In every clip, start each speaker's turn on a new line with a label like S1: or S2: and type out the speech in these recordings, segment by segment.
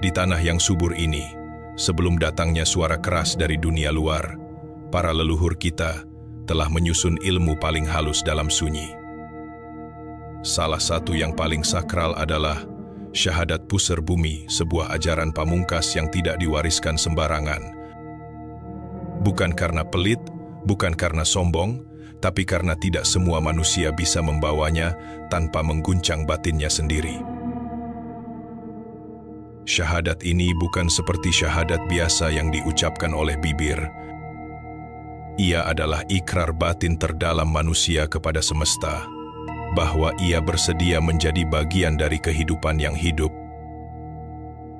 S1: Di tanah yang subur ini, sebelum datangnya suara keras dari dunia luar, para leluhur kita telah menyusun ilmu paling halus dalam sunyi. Salah satu yang paling sakral adalah syahadat pusar bumi, sebuah ajaran pamungkas yang tidak diwariskan sembarangan. Bukan karena pelit, bukan karena sombong, tapi karena tidak semua manusia bisa membawanya tanpa mengguncang batinnya sendiri. Syahadat ini bukan seperti syahadat biasa yang diucapkan oleh bibir. Ia adalah ikrar batin terdalam manusia kepada semesta, bahwa ia bersedia menjadi bagian dari kehidupan yang hidup.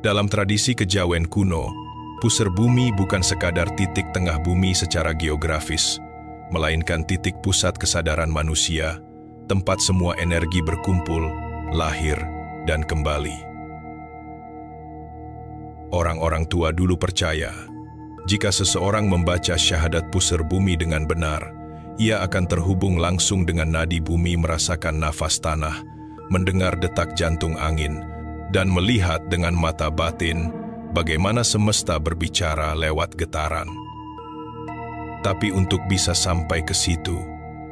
S1: Dalam tradisi kejawen kuno, pusar bumi bukan sekadar titik tengah bumi secara geografis, melainkan titik pusat kesadaran manusia, tempat semua energi berkumpul, lahir, dan kembali. Orang-orang tua dulu percaya, jika seseorang membaca syahadat pusar bumi dengan benar, ia akan terhubung langsung dengan nadi bumi, merasakan nafas tanah, mendengar detak jantung angin, dan melihat dengan mata batin bagaimana semesta berbicara lewat getaran. Tapi untuk bisa sampai ke situ,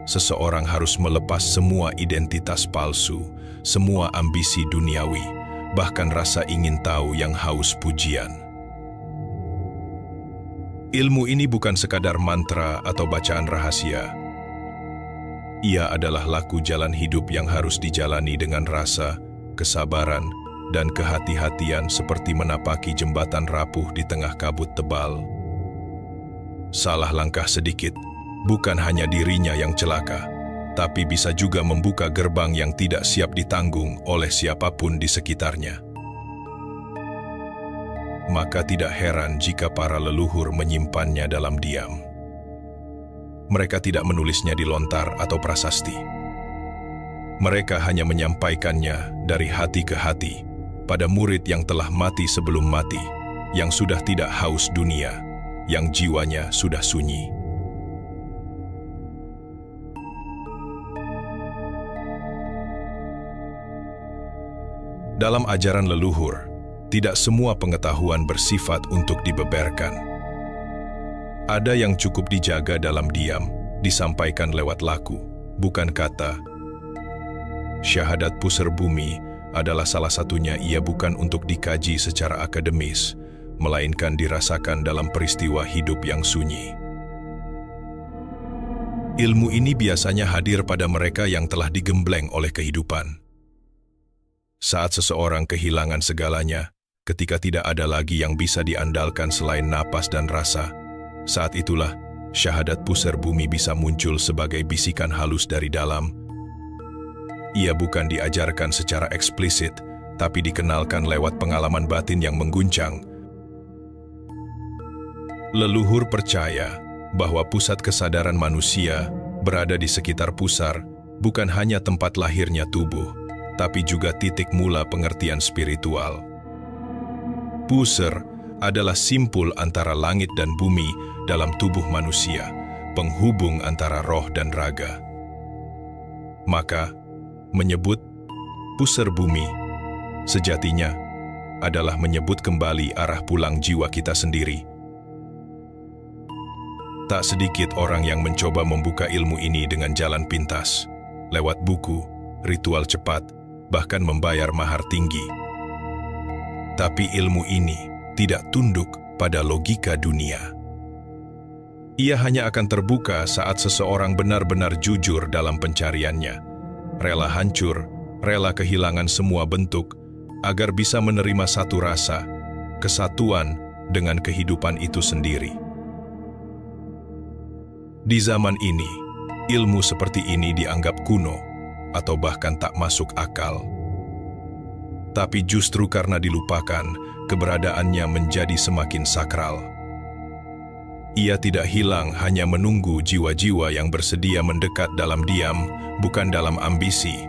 S1: seseorang harus melepas semua identitas palsu, semua ambisi duniawi, bahkan rasa ingin tahu yang haus pujian. Ilmu ini bukan sekadar mantra atau bacaan rahasia. Ia adalah laku jalan hidup yang harus dijalani dengan rasa, kesabaran, dan kehati-hatian seperti menapaki jembatan rapuh di tengah kabut tebal. Salah langkah sedikit, bukan hanya dirinya yang celaka, tapi bisa juga membuka gerbang yang tidak siap ditanggung oleh siapapun di sekitarnya. Maka tidak heran jika para leluhur menyimpannya dalam diam. Mereka tidak menulisnya di lontar atau prasasti. Mereka hanya menyampaikannya dari hati ke hati, pada murid yang telah mati sebelum mati, yang sudah tidak haus dunia, yang jiwanya sudah sunyi. Dalam ajaran leluhur, tidak semua pengetahuan bersifat untuk dibeberkan. Ada yang cukup dijaga dalam diam, disampaikan lewat laku, bukan kata. Syahadat pusar bumi adalah salah satunya. Ia bukan untuk dikaji secara akademis, melainkan dirasakan dalam peristiwa hidup yang sunyi. Ilmu ini biasanya hadir pada mereka yang telah digembleng oleh kehidupan. Saat seseorang kehilangan segalanya, ketika tidak ada lagi yang bisa diandalkan selain napas dan rasa, saat itulah syahadat pusar bumi bisa muncul sebagai bisikan halus dari dalam. Ia bukan diajarkan secara eksplisit, tapi dikenalkan lewat pengalaman batin yang mengguncang. Leluhur percaya bahwa pusat kesadaran manusia berada di sekitar pusar, bukan hanya tempat lahirnya tubuh, tapi juga titik mula pengertian spiritual. Pusar adalah simpul antara langit dan bumi dalam tubuh manusia, penghubung antara roh dan raga. Maka, menyebut pusar bumi sejatinya adalah menyebut kembali arah pulang jiwa kita sendiri. Tak sedikit orang yang mencoba membuka ilmu ini dengan jalan pintas, lewat buku, ritual cepat, bahkan membayar mahar tinggi. Tapi ilmu ini tidak tunduk pada logika dunia. Ia hanya akan terbuka saat seseorang benar-benar jujur dalam pencariannya, rela hancur, rela kehilangan semua bentuk, agar bisa menerima satu rasa, kesatuan dengan kehidupan itu sendiri. Di zaman ini, ilmu seperti ini dianggap kuno, atau bahkan tak masuk akal. Tapi justru karena dilupakan, keberadaannya menjadi semakin sakral. Ia tidak hilang hanya menunggu jiwa-jiwa yang bersedia mendekat dalam diam, bukan dalam ambisi.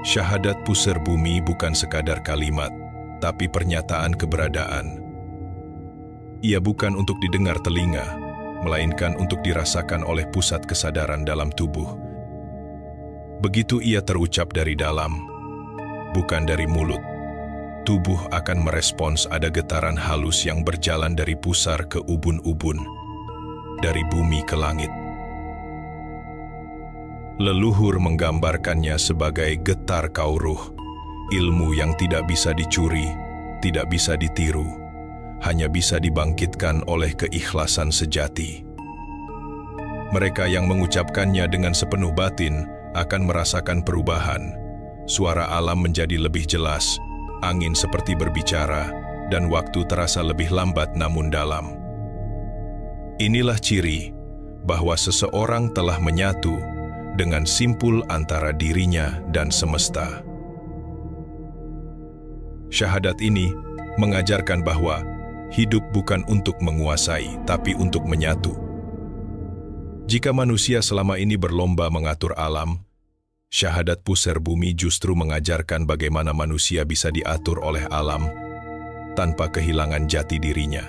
S1: Syahadat pusar bumi bukan sekadar kalimat, tapi pernyataan keberadaan. Ia bukan untuk didengar telinga, melainkan untuk dirasakan oleh pusat kesadaran dalam tubuh. Begitu ia terucap dari dalam, bukan dari mulut, tubuh akan merespons ada getaran halus yang berjalan dari pusar ke ubun-ubun, dari bumi ke langit. Leluhur menggambarkannya sebagai getar kauruh, ilmu yang tidak bisa dicuri, tidak bisa ditiru, hanya bisa dibangkitkan oleh keikhlasan sejati. Mereka yang mengucapkannya dengan sepenuh batin akan merasakan perubahan. Suara alam menjadi lebih jelas, angin seperti berbicara, dan waktu terasa lebih lambat namun dalam. Inilah ciri bahwa seseorang telah menyatu dengan simpul antara dirinya dan semesta. Syahadat ini mengajarkan bahwa hidup bukan untuk menguasai, tapi untuk menyatu. Jika manusia selama ini berlomba mengatur alam, syahadat pusar bumi justru mengajarkan bagaimana manusia bisa diatur oleh alam tanpa kehilangan jati dirinya.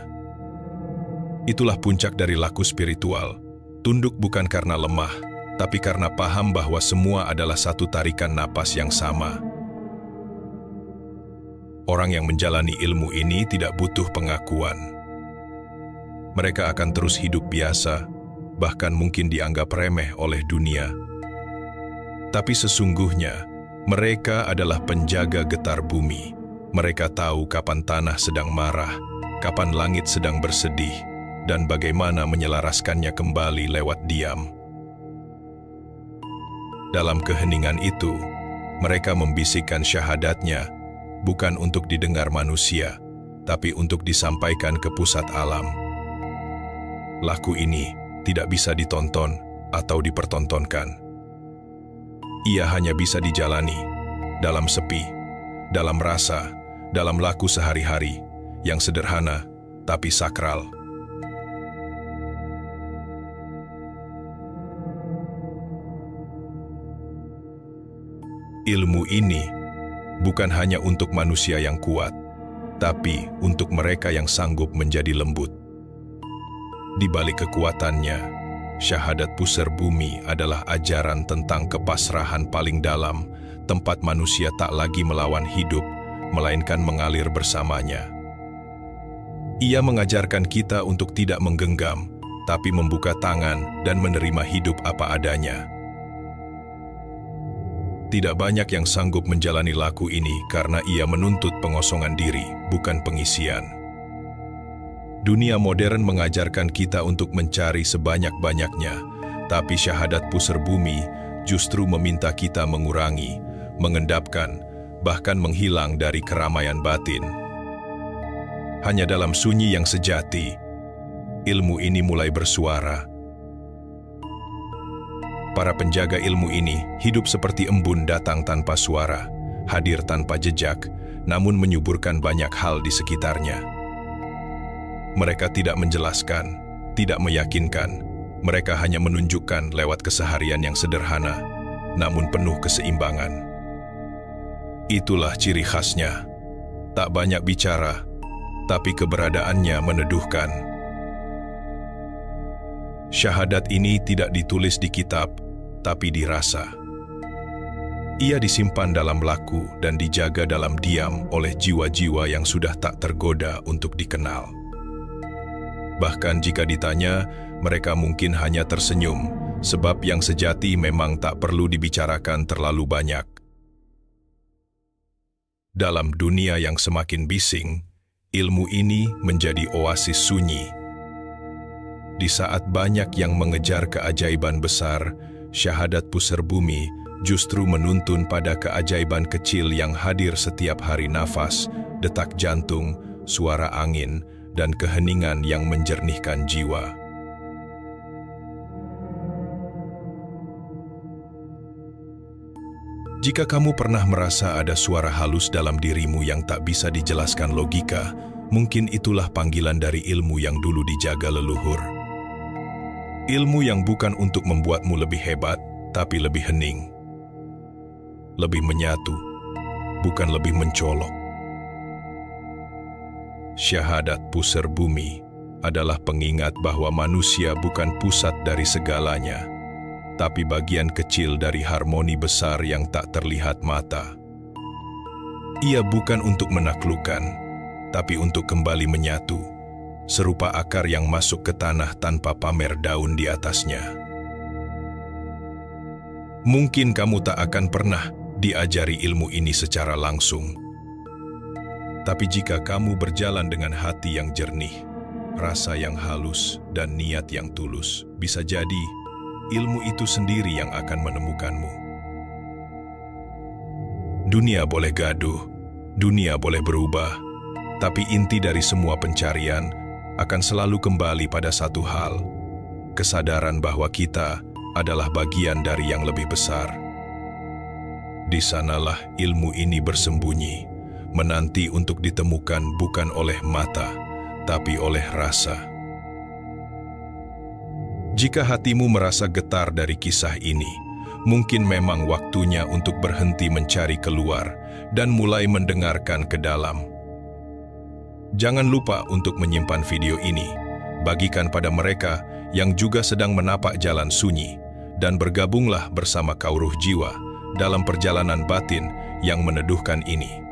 S1: Itulah puncak dari laku spiritual, tunduk bukan karena lemah, tapi karena paham bahwa semua adalah satu tarikan napas yang sama. Orang yang menjalani ilmu ini tidak butuh pengakuan. Mereka akan terus hidup biasa, bahkan mungkin dianggap remeh oleh dunia. Tapi sesungguhnya, mereka adalah penjaga getar bumi. Mereka tahu kapan tanah sedang marah, kapan langit sedang bersedih, dan bagaimana menyelaraskannya kembali lewat diam. Dalam keheningan itu, mereka membisikkan syahadatnya, bukan untuk didengar manusia, tapi untuk disampaikan ke pusat alam. Laku ini tidak bisa ditonton atau dipertontonkan. Ia hanya bisa dijalani, dalam sepi, dalam rasa, dalam laku sehari-hari, yang sederhana tapi sakral. Ilmu ini bukan hanya untuk manusia yang kuat, tapi untuk mereka yang sanggup menjadi lembut. Di balik kekuatannya, syahadat pusar bumi adalah ajaran tentang kepasrahan paling dalam, tempat manusia tak lagi melawan hidup, melainkan mengalir bersamanya. Ia mengajarkan kita untuk tidak menggenggam, tapi membuka tangan dan menerima hidup apa adanya. Tidak banyak yang sanggup menjalani laku ini karena ia menuntut pengosongan diri, bukan pengisian. Dunia modern mengajarkan kita untuk mencari sebanyak-banyaknya, tapi syahadat pusar bumi justru meminta kita mengurangi, mengendapkan, bahkan menghilang dari keramaian batin. Hanya dalam sunyi yang sejati, ilmu ini mulai bersuara. Para penjaga ilmu ini hidup seperti embun datang tanpa suara, hadir tanpa jejak, namun menyuburkan banyak hal di sekitarnya. Mereka tidak menjelaskan, tidak meyakinkan, mereka hanya menunjukkan lewat keseharian yang sederhana, namun penuh keseimbangan. Itulah ciri khasnya, tak banyak bicara, tapi keberadaannya meneduhkan. Syahadat ini tidak ditulis di kitab, tapi dirasa. Ia disimpan dalam laku dan dijaga dalam diam oleh jiwa-jiwa yang sudah tak tergoda untuk dikenal. Bahkan jika ditanya, mereka mungkin hanya tersenyum, sebab yang sejati memang tak perlu dibicarakan terlalu banyak. Dalam dunia yang semakin bising, ilmu ini menjadi oasis sunyi. Di saat banyak yang mengejar keajaiban besar, syahadat pusar bumi justru menuntun pada keajaiban kecil yang hadir setiap hari: nafas, detak jantung, suara angin, dan keheningan yang menjernihkan jiwa. Jika kamu pernah merasa ada suara halus dalam dirimu yang tak bisa dijelaskan logika, mungkin itulah panggilan dari ilmu yang dulu dijaga leluhur. Ilmu yang bukan untuk membuatmu lebih hebat, tapi lebih hening. Lebih menyatu, bukan lebih mencolok. Syahadat pusar bumi adalah pengingat bahwa manusia bukan pusat dari segalanya, tapi bagian kecil dari harmoni besar yang tak terlihat mata. Ia bukan untuk menaklukkan, tapi untuk kembali menyatu, serupa akar yang masuk ke tanah tanpa pamer daun di atasnya. Mungkin kamu tak akan pernah diajari ilmu ini secara langsung. Tapi jika kamu berjalan dengan hati yang jernih, rasa yang halus, dan niat yang tulus, bisa jadi ilmu itu sendiri yang akan menemukanmu. Dunia boleh gaduh, dunia boleh berubah, tapi inti dari semua pencarian akan selalu kembali pada satu hal, kesadaran bahwa kita adalah bagian dari yang lebih besar. Di sanalah ilmu ini bersembunyi, menanti untuk ditemukan bukan oleh mata, tapi oleh rasa. Jika hatimu merasa getar dari kisah ini, mungkin memang waktunya untuk berhenti mencari keluar dan mulai mendengarkan ke dalam. Jangan lupa untuk menyimpan video ini, bagikan pada mereka yang juga sedang menapak jalan sunyi, dan bergabunglah bersama Kauruh Jiwa dalam perjalanan batin yang meneduhkan ini.